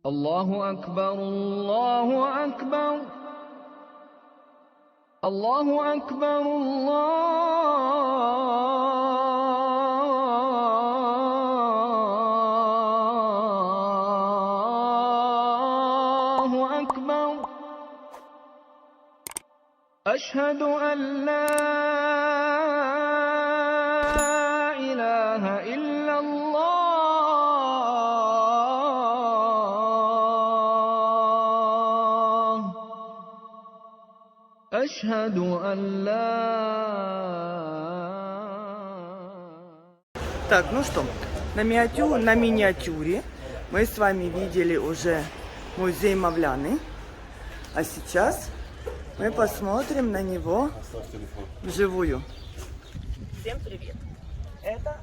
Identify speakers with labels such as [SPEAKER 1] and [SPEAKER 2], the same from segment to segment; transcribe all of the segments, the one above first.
[SPEAKER 1] الله أكبر الله أكبر الله أكبر الله أكبر أشهد أن لا إله إلا الله أشهد أن لا.
[SPEAKER 2] Так, ну что, на миниатюре мы с вами видели уже музей Мавляны, а сейчас мы посмотрим на него вживую. Всем привет! Это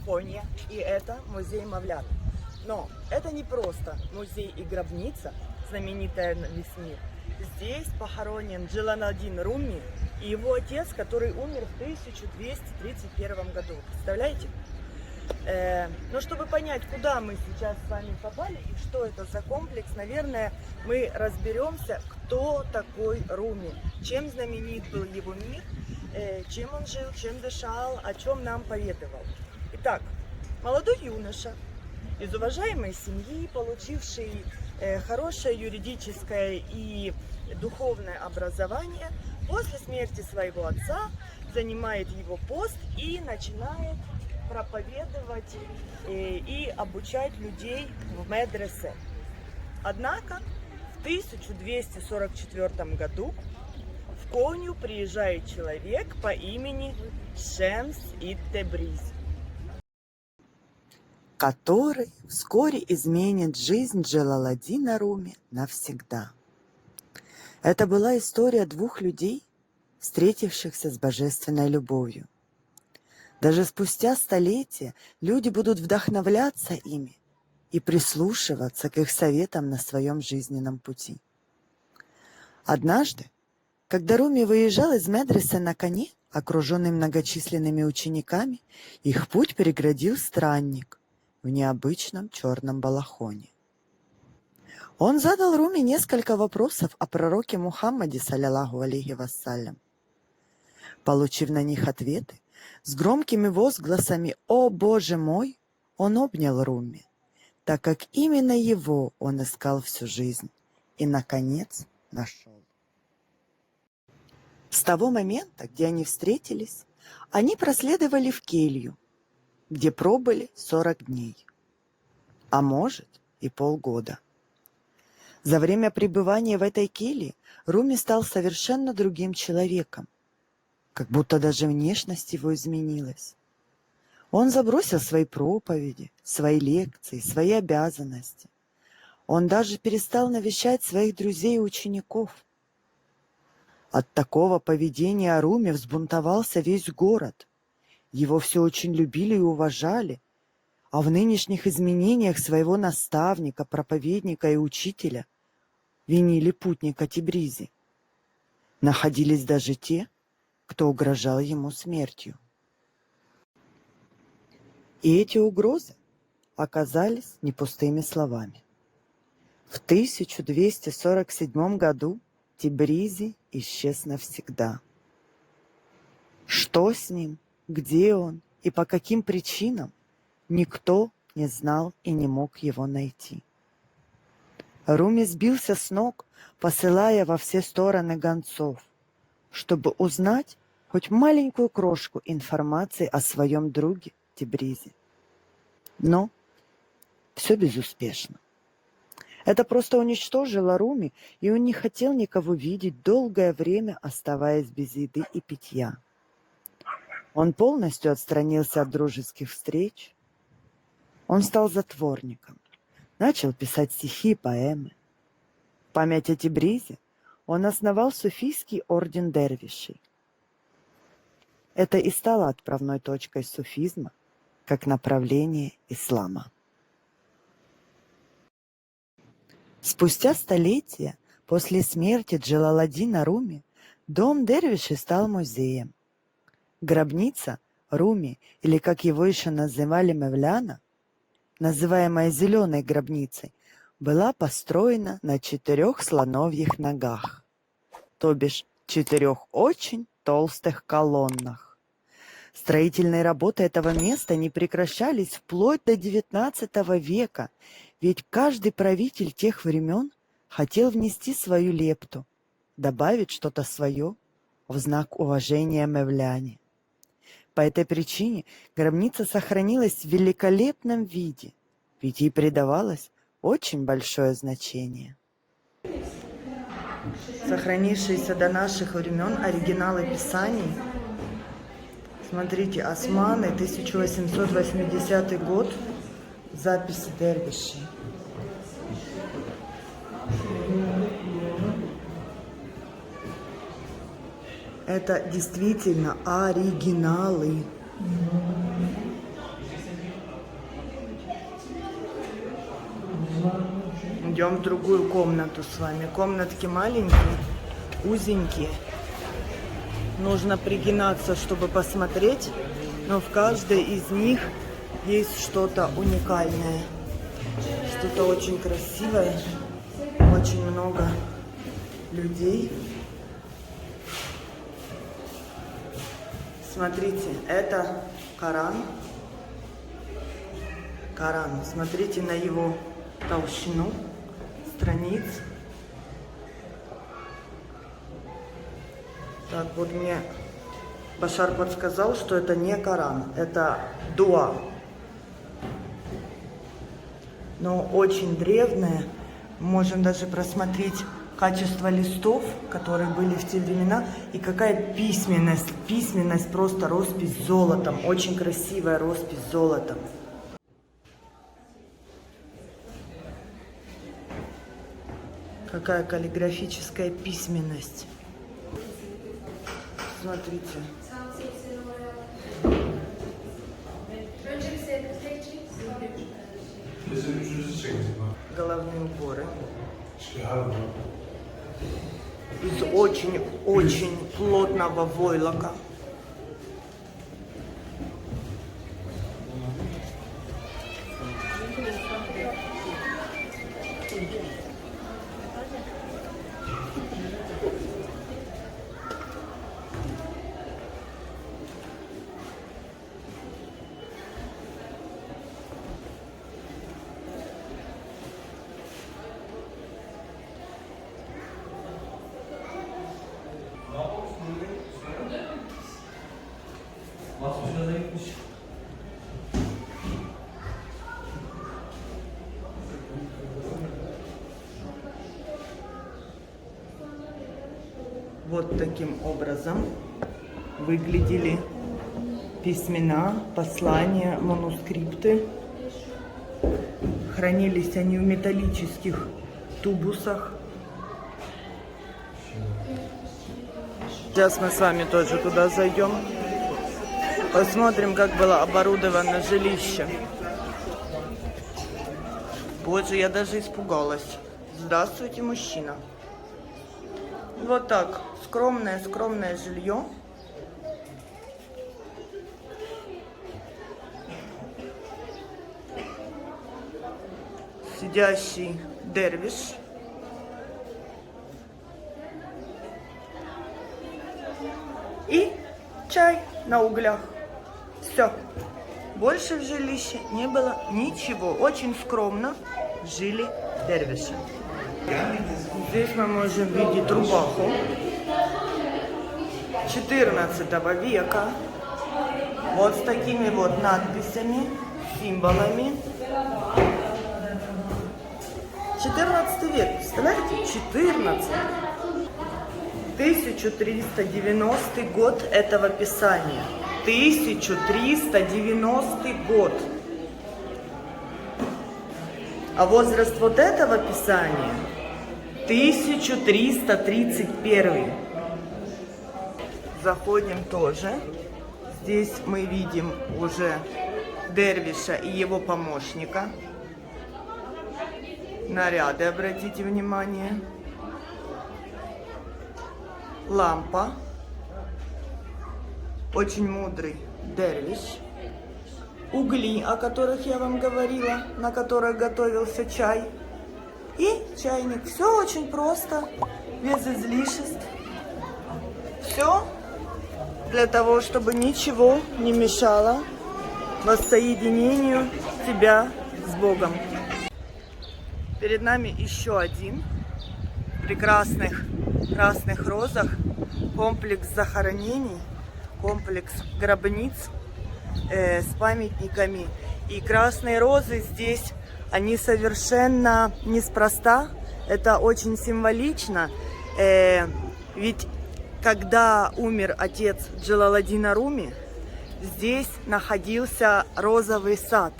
[SPEAKER 2] Кония и это музей Мавляны. Но это не просто музей и гробница, знаменитая на весь мир. Здесь похоронен Джалаладдин Руми и его отец, который умер в 1231 году. Представляете? Но чтобы понять, куда мы сейчас с вами попали и что это за комплекс, наверное, мы разберемся, кто такой Руми, чем знаменит был его мир, чем он жил, чем дышал, о чем нам поведывал. Итак, молодой юноша из уважаемой семьи, получивший хорошее юридическое и духовное образование, после смерти своего отца занимает его пост и начинает проповедовать и обучать людей в медресе. Однако в 1244 году в Конию приезжает человек по имени Шемс ит-Тебризи, который вскоре изменит жизнь Джалаладдина Руми навсегда. Это была история двух людей, встретившихся с божественной любовью. Даже спустя столетия люди будут вдохновляться ими и прислушиваться к их советам на своем жизненном пути. Однажды, когда Руми выезжал из медресе на коне, окруженный многочисленными учениками, их путь преградил странник в необычном черном балахоне. Он задал Руми несколько вопросов о пророке Мухаммаде, саллиллаху алейхи вассалям. Получив на них ответы, с громкими возгласами «О, Боже мой!» он обнял Руми, так как именно его он искал всю жизнь и, наконец, нашел. С того момента, где они встретились, они проследовали в келью, где пробыли 40 дней, а может и полгода. За время пребывания в этой келье Руми стал совершенно другим человеком, как будто даже внешность его изменилась. Он забросил свои проповеди, свои лекции, свои обязанности. Он даже перестал навещать своих друзей и учеников. От такого поведения Руми взбунтовался весь город. Его все очень любили и уважали, а в нынешних изменениях своего наставника, проповедника и учителя винили путника Тебризи. Находились даже те, кто угрожал ему смертью. И эти угрозы оказались не пустыми словами. В 1247 году Тебризи исчез навсегда. Что с ним, где он и по каким причинам, никто не знал и не мог его найти. Руми сбился с ног, посылая во все стороны гонцов, чтобы узнать хоть маленькую крошку информации о своем друге Тебризи. Но все безуспешно. Это просто уничтожило Руми, и он не хотел никого видеть, долгое время оставаясь без еды и питья. Он полностью отстранился от дружеских встреч. Он стал затворником, начал писать стихи и поэмы. В память о Тебризи он основал суфийский орден дервишей. Это и стало отправной точкой суфизма как направления ислама. Спустя столетия после смерти Джалаладдина Руми дом дервишей стал музеем. Гробница Руми, или как его еще называли Мевляна, называемая зеленой гробницей, была построена на 4 слоновьих ногах, то бишь 4 очень толстых колоннах. Строительные работы этого места не прекращались вплоть до XIX века, ведь каждый правитель тех времен хотел внести свою лепту, добавить что-то свое в знак уважения мевляне. По этой причине гробница сохранилась в великолепном виде, ведь ей придавалось очень большое значение. Сохранившиеся до наших времен оригиналы писаний. Смотрите, Османы, 1880 год, записи дервишей. Это действительно оригиналы. Идем в другую комнату с вами. Комнатки маленькие, узенькие. Нужно пригинаться, чтобы посмотреть, но в каждой из них есть что-то уникальное. Что-то очень красивое. Очень много людей. Смотрите, это Коран. Коран. Смотрите на его толщину страниц. Так, вот мне Башар подсказал, что это не Коран, это дуа. Но очень древняя. Можем даже просмотреть качество листов, которые были в те времена, и какая письменность. Письменность просто роспись золотом, очень красивая роспись золотом. Какая каллиграфическая письменность. Смотрите. Головные уборы. Из очень-очень плотного войлока. Вот таким образом выглядели письмена, послания, манускрипты. Хранились они в металлических тубусах. Сейчас мы с вами тоже туда зайдем. Посмотрим, как было оборудовано жилище. Боже, я даже испугалась. Здравствуйте, мужчина. Вот так, скромное жилье. Сидящий дервиш. И чай на углях. Все. Больше в жилище не было ничего. Очень скромно жили дервиши. Здесь мы можем видеть рубаху 14 века. Вот с такими вот надписями, символами. 14 век, представляете? 14. 1390 год этого писания. 1390 год. А возраст вот этого писания 1331. Заходим тоже. Здесь мы видим уже дервиша и его помощника. Наряды, обратите внимание. Лампа. Очень мудрый дервиш. Угли, о которых я вам говорила, на которых готовился чай. и чайник. Все очень просто, без излишеств. Все для того, чтобы ничего не мешало воссоединению тебя с Богом. Перед нами еще один в прекрасных красных розах комплекс захоронений, комплекс гробниц с памятниками. И красные розы здесь, они совершенно неспроста, это очень символично, ведь когда умер отец Джалаладдина Руми, здесь находился розовый сад.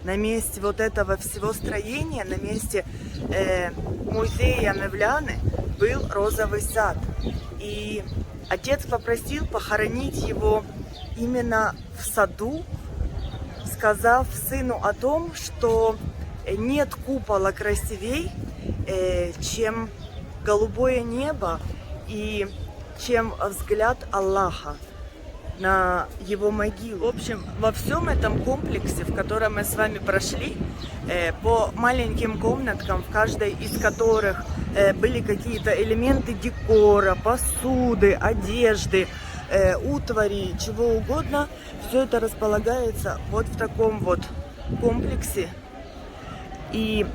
[SPEAKER 2] На месте вот этого всего строения, на месте музея Мевляны был розовый сад. И отец попросил похоронить его именно в саду, сказав сыну о том, что нет купола красивей, чем голубое небо и чем взгляд Аллаха на его могилу. В общем, во всем этом комплексе, в котором мы с вами прошли, по маленьким комнаткам, в каждой из которых были какие-то элементы декора, посуды, одежды, утвари, чего угодно, все это располагается вот в таком вот комплексе. И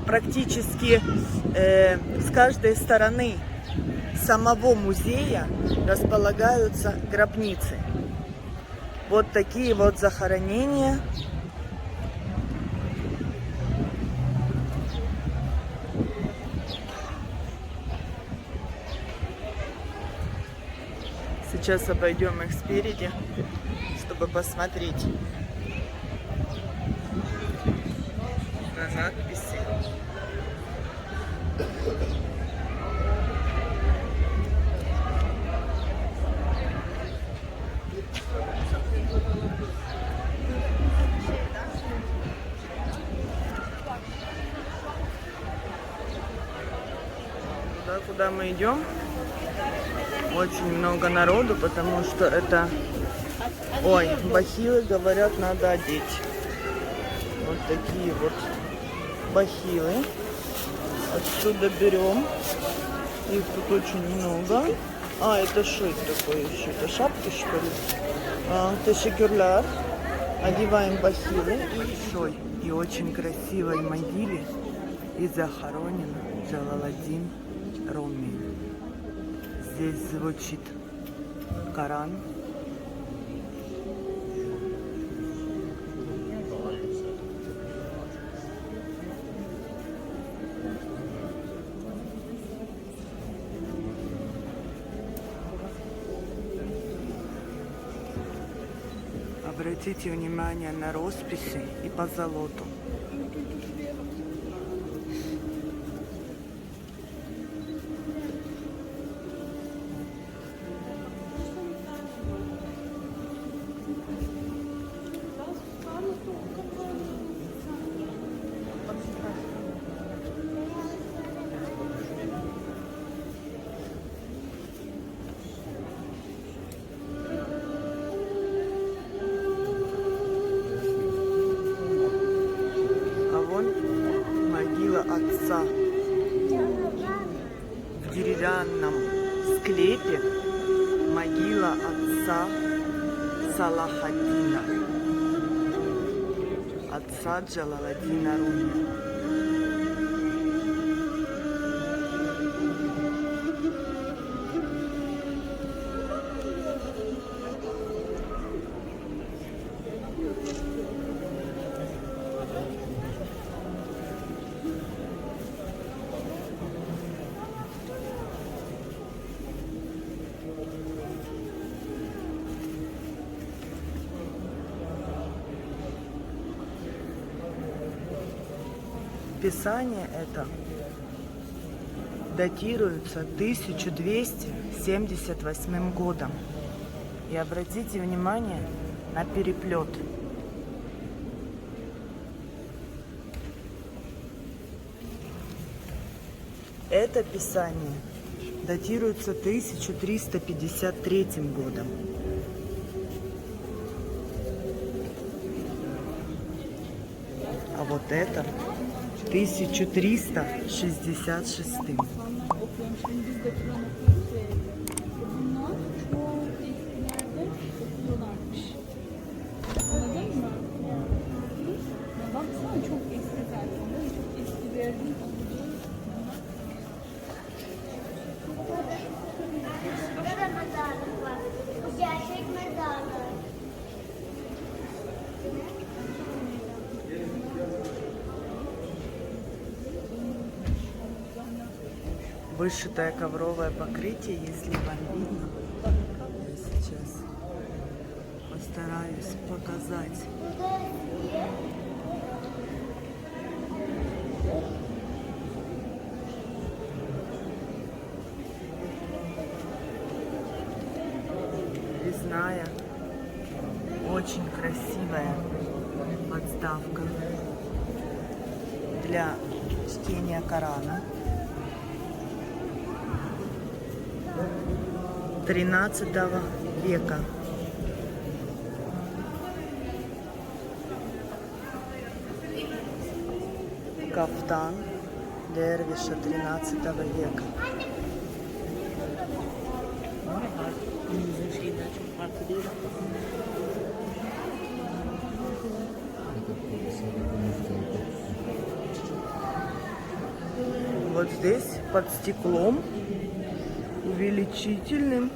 [SPEAKER 2] практически с каждой стороны самого музея располагаются гробницы. Вот такие вот захоронения. Сейчас обойдем их спереди, чтобы посмотреть на надписи. Куда мы идем? Очень много народу, потому что это... Ой, бахилы, говорят, надо одеть. Вот такие вот бахилы. Отсюда берем. Их тут очень много. А, это что это такое еще? Это шапки, что ли? Это шекюрляр. Одеваем бахилы. И очень красивой могиле и захоронен Джалаладдин Руми. Здесь звучит Коран. Обратите внимание на росписи и позолоту. Отца в деревянном склепе, могила отца Салахаддина, отца Джалаладдина Руми. Писание это датируется 1278 годом. И обратите внимание на переплет. Это Писание датируется 1353 годом. А вот это 1366.
[SPEAKER 3] Okuyorum. Şimdi biz de Kur'an okuyoruz ve bunlar çok eskilerde okuyorlarmış. Anladın mı? Ya baksana çok eski zaten. Çok eskilerin olduğu.
[SPEAKER 4] Burada da mezarlık var. Bu gerçek mezarlık.
[SPEAKER 2] Вышитое ковровое покрытие, если вам видно. Я сейчас постараюсь показать. Резная, очень красивая подставка для чтения Корана. 13 века. Кафтан дервиша 13 века. Вот здесь под стеклом увеличительным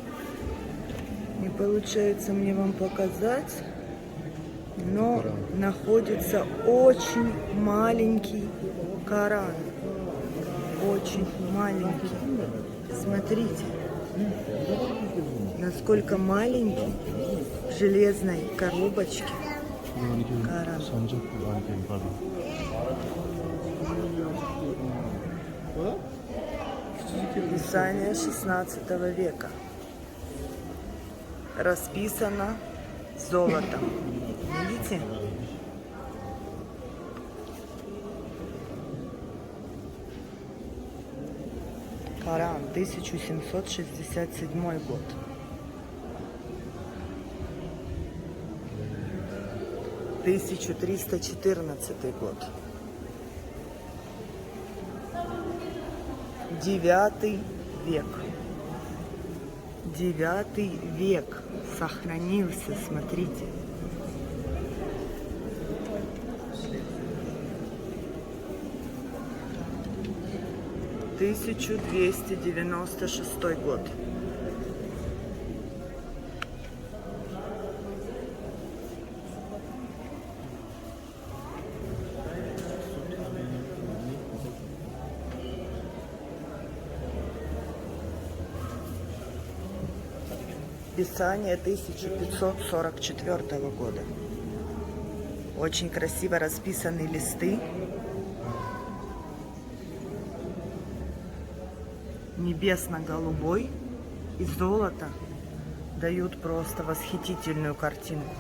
[SPEAKER 2] не получается мне вам показать, но находится очень маленький Коран, очень маленький. Смотрите, насколько маленький в железной коробочке Коран. Писание 16 века. Расписано золотом. Видите? Коран, 1767 год. Тысячу 1314 год. 9 век. 9 век сохранился, смотрите. — 1296 год. Писание 1544 года. Очень красиво расписаны листы. Небесно-голубой и золото дают просто восхитительную картинку.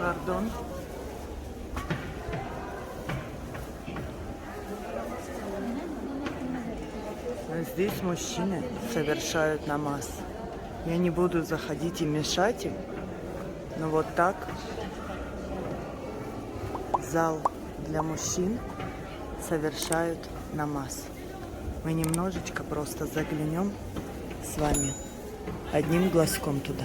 [SPEAKER 2] Пардон. Здесь мужчины совершают намаз. Я не буду заходить и мешать им, но вот так зал для мужчин совершают намаз. Мы немножечко просто заглянем с вами одним глазком туда.